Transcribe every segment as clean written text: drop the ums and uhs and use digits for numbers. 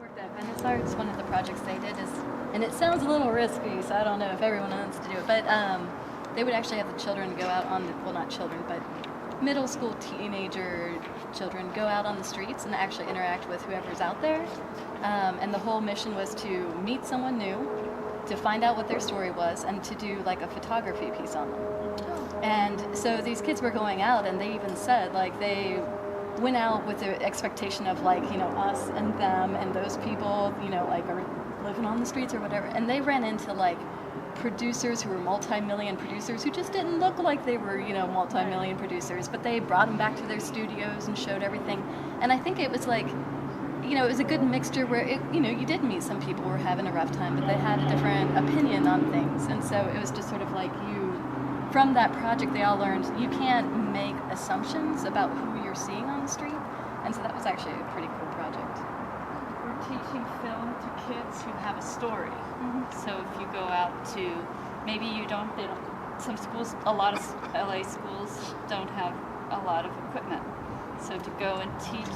Worked at Venice Arts. One of the projects they did is, and it sounds a little risky, so I don't know if everyone wants to do it, but they would actually have the children go out on the, well, not children, but middle school teenager children go out on the streets and actually interact with whoever's out there. And the whole mission was to meet someone new, to find out what their story was, and to do like a photography piece on them. And so these kids were going out, and they even said like they went out with the expectation of like, you know, us and them and those people, you know, like are living on the streets or whatever. And they ran into like producers who were multi-million producers who just didn't look like they were, you know, multi-million producers, but they brought them back to their studios and showed everything. And I think it was like, you know, it was a good mixture where it, you know, you did meet some people who were having a rough time, but they had a different opinion on things. And so it was just sort of like from that project, they all learned you can't make assumptions about who you're seeing on the street. And so that was actually a pretty cool project. We're teaching film to kids who have a story. So if you go out to, maybe some schools, a lot of LA schools don't have a lot of equipment. So to go and teach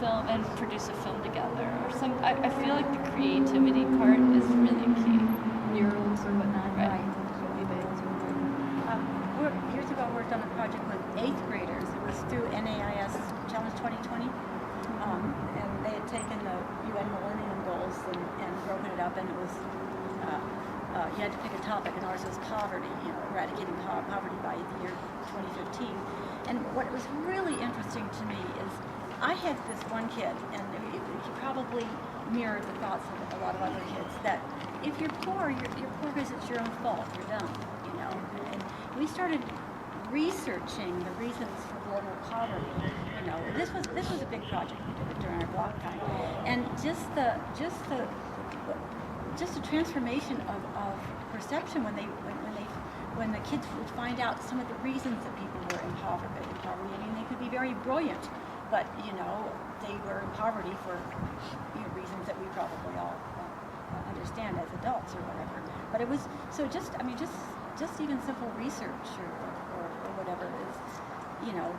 film and produce a film together, or I feel like the creativity part is really key. Murals or whatnot. Right. Years ago, I worked on a project with 8th graders. It was through NAIS Challenge 2020. And they had taken the UN Millennium Goals and broken it up, and it was, you had to pick a topic, and ours was poverty, you know, eradicating poverty by the year 2015. And what was really interesting to me is I had this one kid, and he probably mirrored the thoughts of a lot of other kids, that if you're poor, you're poor because it's your own fault, you're dumb, you know. And we started researching the reasons for global poverty. You know, this was a big project we did during our block time, and just the transformation of perception when the kids would find out some of the reasons that people were in poverty. I mean, they could be very brilliant, but you know, they were in poverty for reasons that we probably all understand as adults or whatever. But it was just even simple research or whatever is, you know,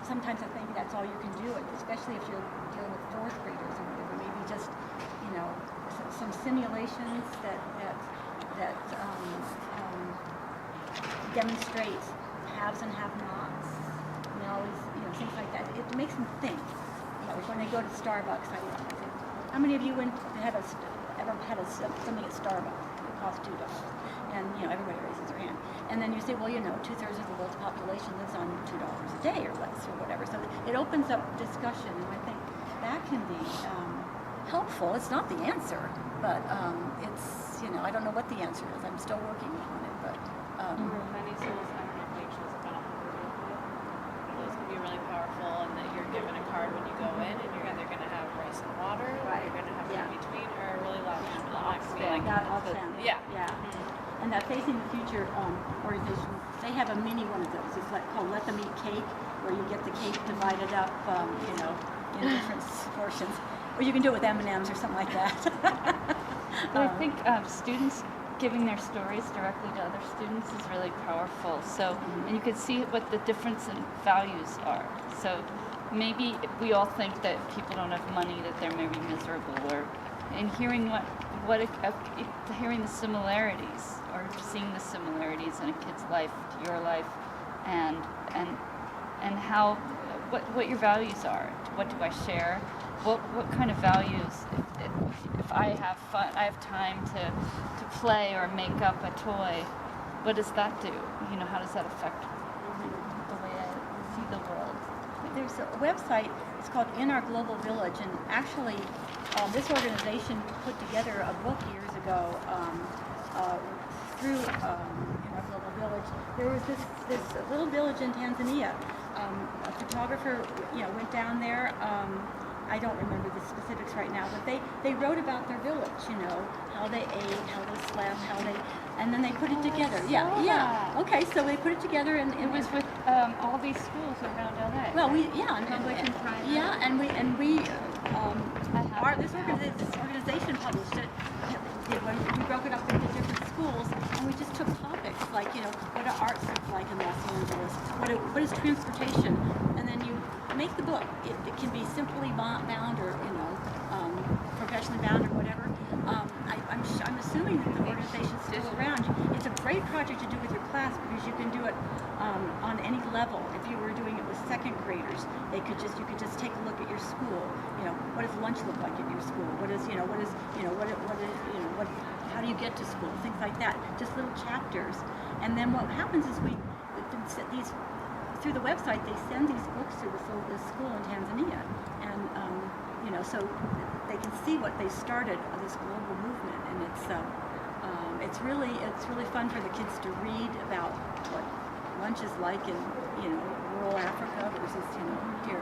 sometimes I think that's all you can do, especially if you're dealing with 4th graders or whatever. Maybe just, you know, some simulations that demonstrate haves and have-nots, you know, things like that. It makes them think. You know, when they go to Starbucks, I think, how many of you ever had something at Starbucks? It cost $2. And, you know, everybody raises their hand. And then you say, well, you know, 2/3 of the world's population lives on $2 a day or less or whatever. So it opens up discussion, and I think that can be helpful. It's not the answer, but it's, you know, I don't know what the answer is. I'm still working on it, but... Many schools have pages about those can be really powerful, and that you're given a card when you go in, and you're either going to have rice and water, or you're going to have in between, or a really loud feeling. Yeah. And that Facing the Future organization, they have a mini one of those. It's called Let Them Eat Cake, where you get the cake divided up, you know, in different portions. Or you can do it with M&Ms or something like that. But I think students giving their stories directly to other students is really powerful. So, and you can see what the difference in values are. So maybe we all think that people don't have money, that they're maybe miserable, and hearing hearing the similarities, or seeing the similarities in a kid's life to your life, and how what your values are. What do I share? What kind of values? If I have fun, I have time to play or make up a toy. What does that do? You know, how does that affect the way I see the world? There's a website. It's called In Our Global Village, and actually, this organization put together a book years ago through In Our Global Village. There was this little village in Tanzania. A photographer, you know, went down there. I don't remember the specifics right now, but they wrote about their village, you know, how they ate, how they slept, and then they put it together. Yeah. Okay, so they put it together, and It was with all these schools around LA. well, public and private. Yeah, and this organization published it. We broke it up into different schools, and we just took topics like, you know, what do arts look like in Los Angeles? What is transportation? And then you make the book. It can be simply bound, or, you know, professionally bound or whatever. I'm assuming that the organization's still around. It's a great project to do with your class because you can do it on any level. If you were doing it with second graders, you could just take a look at your school. What does lunch look like at your school? How do you get to school? Things like that. Just little chapters. And then what happens is through the website, they send these books to the school in Tanzania, and so they can see what they started of this global movement, and it's really fun for the kids to read about what lunch is like in rural Africa versus here.